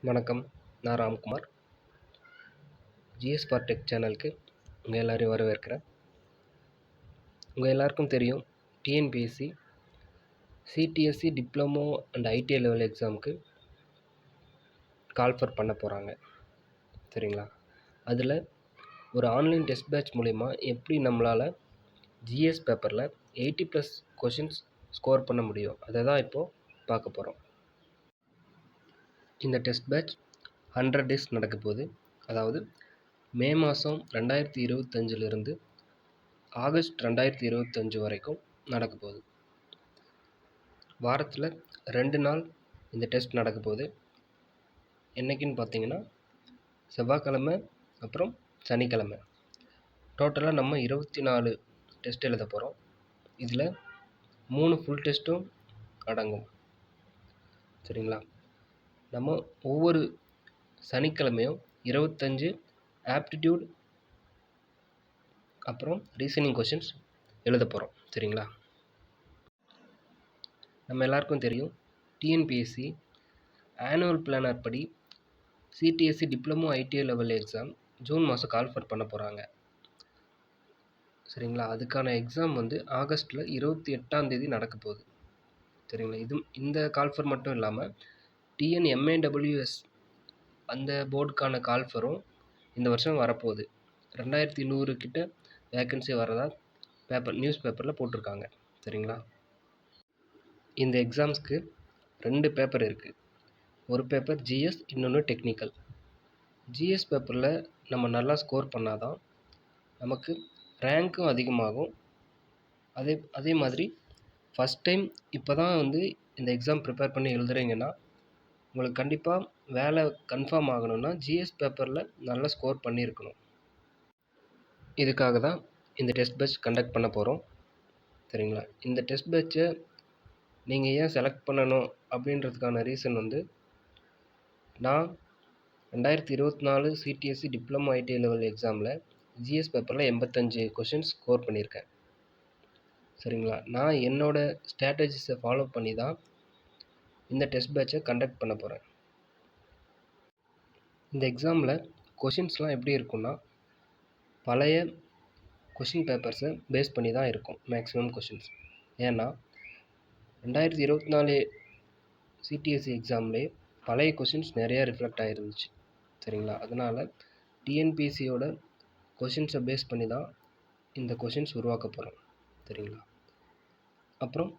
வணக்கம். நான் Ramkumar. GS for tech சேனலுக்கு உங்கள் எல்லோரையும் வரவேற்கிறேன். உங்கள் எல்லாருக்கும் தெரியும், TNPSC CDSC diploma and ITI level எக்ஸாமுக்கு கால்ஃபர் பண்ண போகிறாங்க. சரிங்களா? அதில் ஒரு ஆன்லைன் டெஸ்ட் பேட்ச் மூலிமா எப்படி நம்மளால் ஜிஎஸ் பேப்பரில் 80+ கொஷின்ஸ் ஸ்கோர் பண்ண முடியும், அதை தான் இப்போது பார்க்க போகிறோம். இந்த டெஸ்ட் பேட்ச் 100 டேஸ் நடக்க போகுது. அதாவது மே மாதம் 2025 ஆகஸ்ட் 2025 வரைக்கும் நடக்க போகுது. வாரத்தில் 2 நாள் இந்த டெஸ்ட் நடக்க போகுது. என்றைக்குன்னு பார்த்தீங்கன்னா செவ்வாய்க்கிழமை அப்புறம் சனிக்கிழமை. டோட்டலாக நம்ம 24 டெஸ்ட் எழுத போகிறோம். இதில் 3 ஃபுல் டெஸ்ட்டும் அடங்கும். சரிங்களா? நம்ம ஒவ்வொரு சனிக்கிழமையும் 25 ஆப்டிடியூட் அப்புறம் ரீசனிங் கொஷின்ஸ் எழுத போகிறோம். சரிங்களா? நம்ம எல்லாருக்கும் தெரியும், டிஎன்பிஎஸ்சி ஆனுவல் பிளானர் படி CDSC diploma ITI level exam June மாதம் கால்ஃபர் பண்ண போகிறாங்க. சரிங்களா? அதுக்கான எக்ஸாம் ஆகஸ்ட்டில் 28 நடக்க போகுது. சரிங்களா? இந்த கால்ஃபர் மட்டும் இல்லாமல் டிஎன்எம்ஏடபிள்யூஎஸ் அந்த போர்டுக்கான கால்ஃபரும் இந்த வருஷம் வரப்போகுது. 2100 கிட்ட வேக்கன்சி வரதா நியூஸ் பேப்பரில் போட்டிருக்காங்க. சரிங்களா? இந்த எக்ஸாம்ஸ்க்கு 2 பேப்பர் இருக்குது. ஒரு பேப்பர் ஜிஎஸ், இன்னொன்று டெக்னிக்கல். ஜிஎஸ் பேப்பரில் நம்ம நல்லா ஸ்கோர் பண்ணால் தான் நமக்கு ரேங்க்கும் அதிகமாகும். அதே மாதிரி ஃபஸ்ட் டைம் இப்போ தான் இந்த எக்ஸாம் ப்ரிப்பேர் பண்ணி எழுதுறீங்கன்னா உங்களுக்கு கண்டிப்பாக வேலை கன்ஃபார்ம் ஆகணும்னா ஜிஎஸ் பேப்பரில் நல்லா ஸ்கோர் பண்ணியிருக்கணும். இதுக்காக தான் இந்த டெஸ்ட் பேட்ச் கண்டக்ட் பண்ண போகிறோம். சரிங்களா? இந்த டெஸ்ட் பேட்சை நீங்கள் ஏன் செலக்ட் பண்ணணும் அப்படின்றதுக்கான ரீசன் நான் 2024 சிடிஎஸ்சி டிப்ளமோ ஐடிஐ லெவல் எக்ஸாமில் ஜிஎஸ் பேப்பரில் 85 கொஷின்ஸ் ஸ்கோர் பண்ணியிருக்கேன். சரிங்களா? நான் என்னோடய ஸ்ட்ராட்டஜிஸை ஃபாலோ பண்ணி தான் இந்த டெஸ்ட் பேட்சை கண்டக்ட் பண்ண போகிறேன். இந்த எக்ஸாமில் கொஷின்ஸ்லாம் எப்படி இருக்குன்னா, பழைய கொஷின் பேப்பர்ஸை பேஸ் பண்ணி தான் இருக்கும் மேக்ஸிமம் கொஷின்ஸ். ஏன்னா 2024 சிடிஎஸ்சி எக்ஸாம்லேயே பழைய கொஷின்ஸ் நிறையா ரிஃப்ளெக்ட் ஆகிருந்துச்சு. சரிங்களா? அதனால் டிஎன்பிஎஸ்சியோட கொஷின்ஸை பேஸ் பண்ணி தான் இந்த கொஷின்ஸ் உருவாக்க போகிறோம். சரிங்களா? அப்புறம்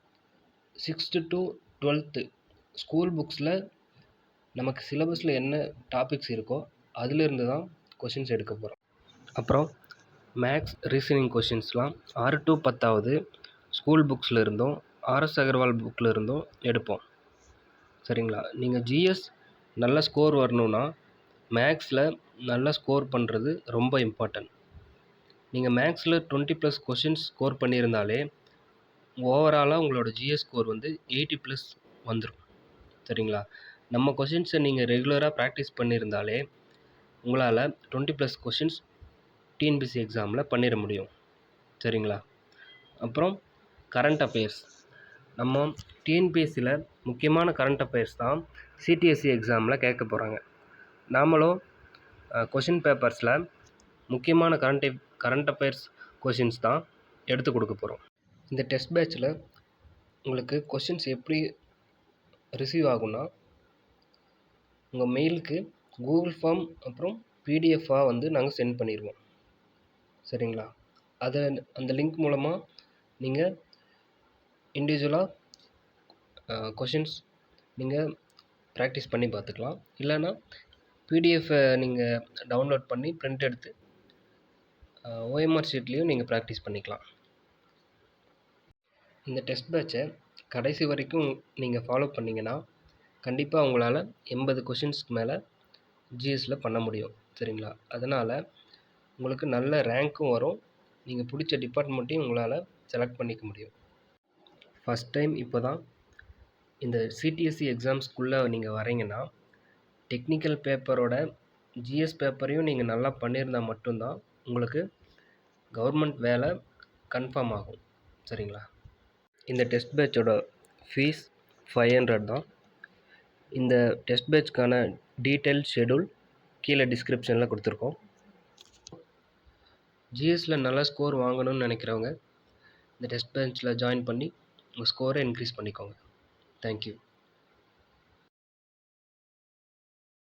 6th to 12th ஸ்கூல் புக்ஸில் நமக்கு சிலபஸில் என்ன டாபிக்ஸ் இருக்கோ அதிலிருந்து தான் கொஷின்ஸ் எடுக்க போகிறோம். அப்புறம் மேக்ஸ் ரீசனிங் கொஷின்ஸ்லாம் 6 to 10வது ஸ்கூல் புக்ஸில் இருந்தும் ஆர்எஸ் அகர்வால் புக்கில் இருந்தும் எடுப்போம். சரிங்களா? நீங்கள் ஜிஎஸ் நல்ல ஸ்கோர் வரணுன்னா மேக்ஸில் நல்லா ஸ்கோர் பண்ணுறது ரொம்ப இம்பார்ட்டன்ட். நீங்கள் மேக்ஸில் 20+ கொஷின்ஸ் ஸ்கோர் பண்ணியிருந்தாலே ஓவராலாக உங்களோட ஜிஎஸ் ஸ்கோர் 80+ வந்துடும். சரிங்களா? நம்ம கொஷின்ஸை நீங்கள் ரெகுலராக ப்ராக்டிஸ் பண்ணியிருந்தாலே உங்களால் 20+ கொஷின்ஸ் டிஎன்பிஎஸ்சி எக்ஸாமில் பண்ணிட முடியும். சரிங்களா? அப்புறம் கரண்ட் அஃபேர்ஸ். நம்ம டிஎன்பிஎஸ்சியில் முக்கியமான கரண்ட் அஃபேர்ஸ் தான் சிடிஎஸ்சி எக்ஸாமில் கேட்க போகிறாங்க. நாமளும் கொஷின் பேப்பர்ஸில் முக்கியமான கரண்ட் அஃபேர்ஸ் கொஷின்ஸ் தான் எடுத்து கொடுக்க போகிறோம். இந்த டெஸ்ட் பேட்சில் உங்களுக்கு கொஷின்ஸ் எப்படி ரிசீவ் ஆகும்னா, உங்கள் மெயிலுக்கு கூகுள் ஃபார்ம் அப்புறம் பிடிஎஃபாக நாங்கள் சென்ட் பண்ணிடுவோம். சரிங்களா? அந்த லிங்க் மூலமாக நீங்கள் இண்டிவிஜுவலாக கொஷின்ஸ் நீங்கள் ப்ராக்டிஸ் பண்ணி பார்த்துக்கலாம். இல்லைன்னா பிடிஎஃபை நீங்கள் டவுன்லோட் பண்ணி பிரிண்ட் எடுத்து ஓஎம்ஆர் ஷீட்லேயும் நீங்கள் ப்ராக்டிஸ் பண்ணிக்கலாம். இந்த டெஸ்ட் பேட்சை கடைசி வரைக்கும் நீங்கள் ஃபாலோ பண்ணிங்கன்னா கண்டிப்பாக உங்களால் 80 கொஷின்ஸ்க்கு மேலே ஜிஎஸ்சில் பண்ண முடியும். சரிங்களா? அதனால் உங்களுக்கு நல்ல ரேங்க்கும் வரும். நீங்கள் பிடிச்ச டிபார்ட்மெண்ட்டையும் உங்களால் செலக்ட் பண்ணிக்க முடியும். ஃபஸ்ட் டைம் இப்போ தான் இந்த சிடிஎஸ்சி எக்ஸாம்ஸ்குள்ளே நீங்கள் வரீங்கன்னா டெக்னிக்கல் பேப்பரோட ஜிஎஸ் பேப்பரையும் நீங்கள் நல்லா பண்ணியிருந்தால் மட்டும்தான் உங்களுக்கு கவர்மெண்ட் வேலை கன்ஃபார்ம் ஆகும். சரிங்களா? இந்த டெஸ்ட் பேட்சோட ஃபீஸ் 500 தான். இந்த டெஸ்ட் பேட்ச்க்கான டீட்டெயில் ஷெட்யூல் கீழே டிஸ்கிரிப்ஷனில் கொடுத்துருக்கோம். ஜிஎஸ்சில் நல்ல ஸ்கோர் வாங்கணும்னு நினைக்கிறவங்க இந்த டெஸ்ட் பேட்ச்சில் ஜாயின் பண்ணி உங்கள் ஸ்கோரை இன்க்ரீஸ் பண்ணிக்கோங்க. தேங்க்யூ.